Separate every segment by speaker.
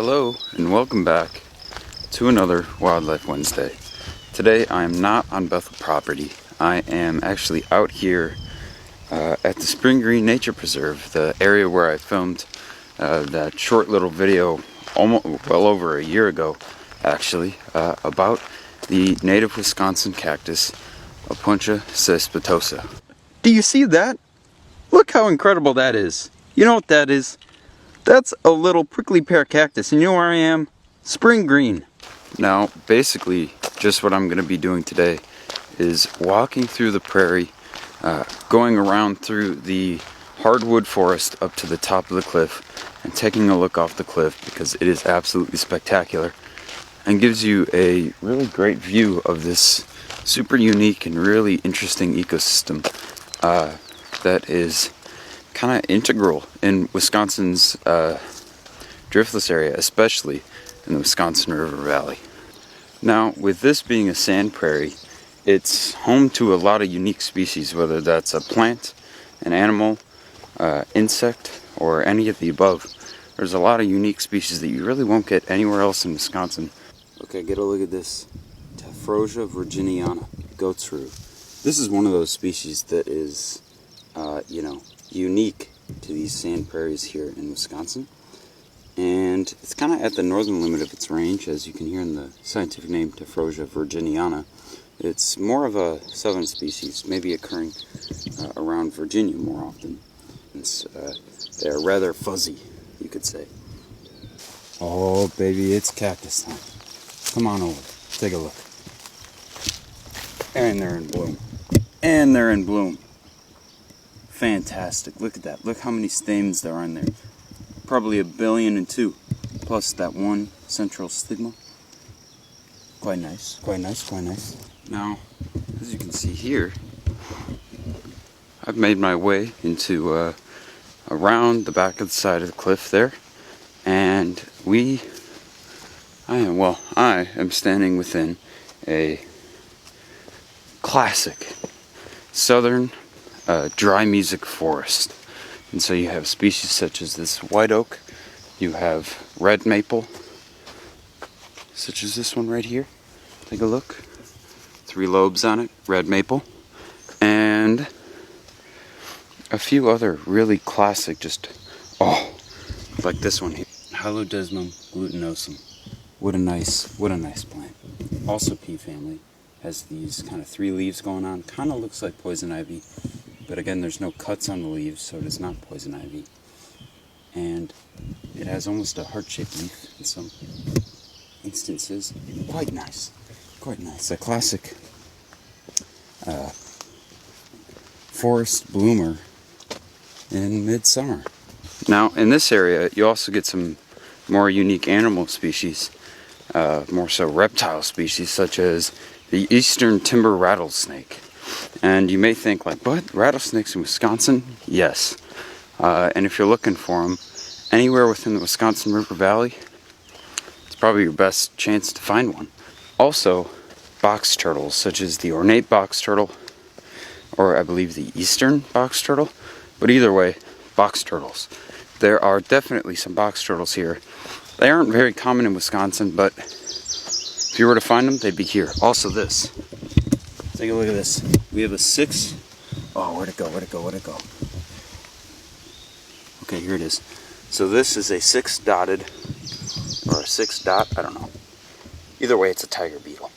Speaker 1: Hello and welcome back to another Wildlife Wednesday. Today I am not on Bethel property. I am actually out here at the Spring Green Nature Preserve, the area where I filmed that short little video well over a year ago actually, about the native Wisconsin cactus, Opuntia cespitosa. Do you see that? Look how incredible that is. You know what that is? That's a little prickly pear cactus, and you know where I am? Spring Green. Now, basically, just what I'm going to be doing today is walking through the prairie, going around through the hardwood forest up to the top of the cliff, and taking a look off the cliff because it is absolutely spectacular and gives you a really great view of this super unique and really interesting ecosystem that is kind of integral in Wisconsin's driftless area, especially in the Wisconsin River Valley. Now, with this being a sand prairie, it's home to a lot of unique species, whether that's a plant, an animal, insect, or any of the above. There's a lot of unique species that you really won't get anywhere else in Wisconsin. Okay, get a look at this. Tephrosia virginiana, goat's rue. This is one of those species that is, unique to these sand prairies here in Wisconsin. And it's kind of at the northern limit of its range, as you can hear in the scientific name Tephrosia virginiana. It's more of a southern species, maybe occurring around Virginia more often. They're rather fuzzy, you could say. Oh, baby, it's cactus time. Come on over, take a look. And they're in bloom. And they're in bloom. Fantastic. Look at that. Look how many stamens there are in there. Probably 1 billion and 2. Plus that one central stigma. Quite nice. Quite nice. Quite nice. Now, as you can see here, I've made my way into around the back of the side of the cliff there. And I am standing within a classic southern dry music forest. And so you have species such as this white oak, you have red maple, such as this one right here. Take a look. 3 lobes on it, red maple, and a few other really classic, like this one here. Halodesmum glutinosum. What a nice plant. Also pea family. Has these kind of 3 leaves going on. Kind of looks like poison ivy. But again, there's no cuts on the leaves, so it is not poison ivy. And it has almost a heart-shaped leaf in some instances. Quite nice. Quite nice. A classic forest bloomer in midsummer. Now, in this area, you also get some more unique animal species. More so reptile species, such as the eastern timber rattlesnake. And you may think, like, what? Rattlesnakes in Wisconsin? Yes. And if you're looking for them anywhere within the Wisconsin River Valley, it's probably your best chance to find one. Also, box turtles, such as the ornate box turtle, or I believe the eastern box turtle. But either way, box turtles. There are definitely some box turtles here. They aren't very common in Wisconsin, but if you were to find them, they'd be here. Also this. Take a look at this. We have a 6. Oh, where'd it go? Okay, here it is. So this is a 6 dotted, or a 6 dot, I don't know. Either way, it's a tiger beetle.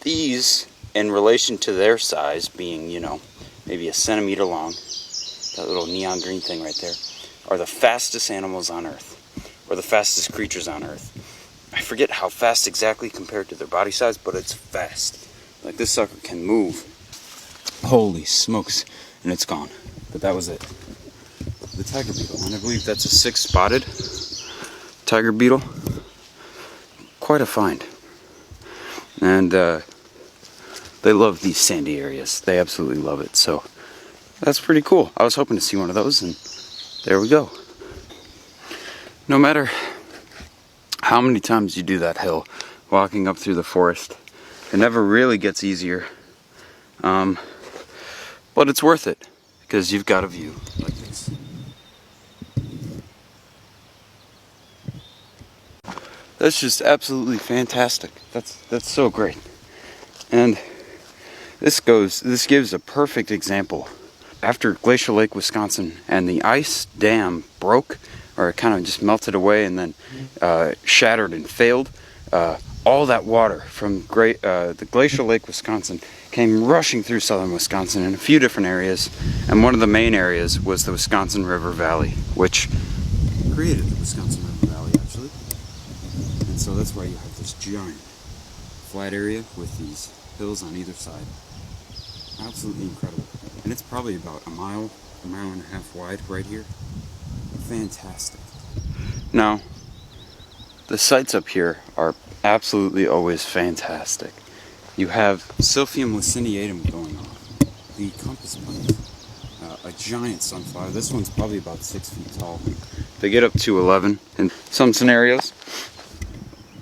Speaker 1: These, in relation to their size, being, maybe 1 centimeter long, that little neon green thing right there, are the fastest animals on Earth, or the fastest creatures on Earth. I forget how fast exactly compared to their body size, but it's fast. Like, this sucker can move. Holy smokes. And it's gone. But that was it. The tiger beetle. And I believe that's a 6-spotted tiger beetle. Quite a find. And they love these sandy areas. They absolutely love it. So that's pretty cool. I was hoping to see one of those, and there we go. No matter how many times you do that hill, walking up through the forest, it never really gets easier, but it's worth it because you've got a view like this. That's just absolutely fantastic. That's so great. And this gives a perfect example. After Glacial Lake, Wisconsin, and the ice dam broke, or it kind of just melted away and then shattered and failed, all that water from the Glacial Lake, Wisconsin, came rushing through southern Wisconsin in a few different areas, and one of the main areas was the Wisconsin River Valley, which created the Wisconsin River Valley, actually. And so that's why you have this giant flat area with these hills on either side. Absolutely incredible. And it's probably about a mile and a half wide right here. Fantastic. Now, the sights up here are absolutely always fantastic. You have Silphium laciniatum going on, the compass plant, a giant sunflower. This one's probably about 6 feet tall. They get up to 11 in some scenarios.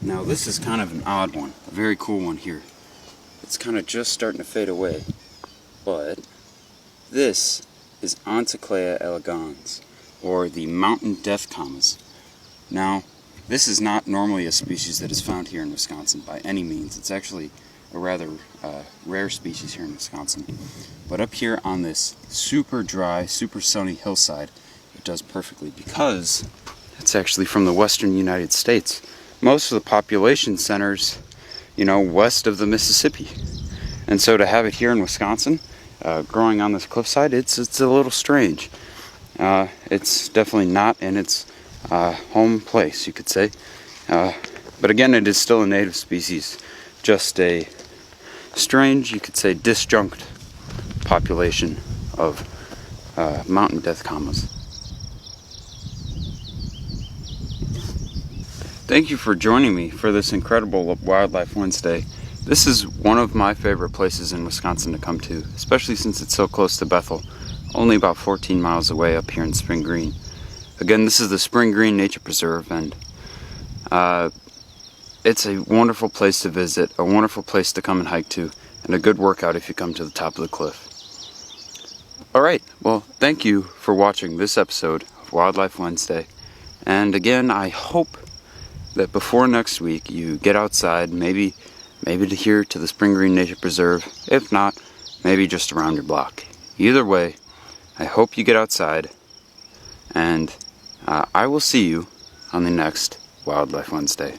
Speaker 1: Now this is kind of an odd one, a very cool one here. It's kind of just starting to fade away, but this is Onticlea elegans, or the mountain death commas. Now, this is not normally a species that is found here in Wisconsin by any means. It's actually a rather rare species here in Wisconsin. But up here on this super dry, super sunny hillside, it does perfectly because it's actually from the western United States. Most of the population centers, west of the Mississippi. And so to have it here in Wisconsin, growing on this cliffside, it's a little strange. It's definitely not in its home place, you could say. But again, it is still a native species, just a strange, you could say, disjunct population of mountain death commas. Thank you for joining me for this incredible Wildlife Wednesday. This is one of my favorite places in Wisconsin to come to, especially since it's so close to Bethel, only about 14 miles away up here in Spring Green. Again, this is the Spring Green Nature Preserve, and it's a wonderful place to visit, a wonderful place to come and hike to, and a good workout if you come to the top of the cliff. Alright, well, thank you for watching this episode of Wildlife Wednesday. And again, I hope that before next week you get outside, maybe to here to the Spring Green Nature Preserve. If not, maybe just around your block. Either way, I hope you get outside, and I will see you on the next Wildlife Wednesday.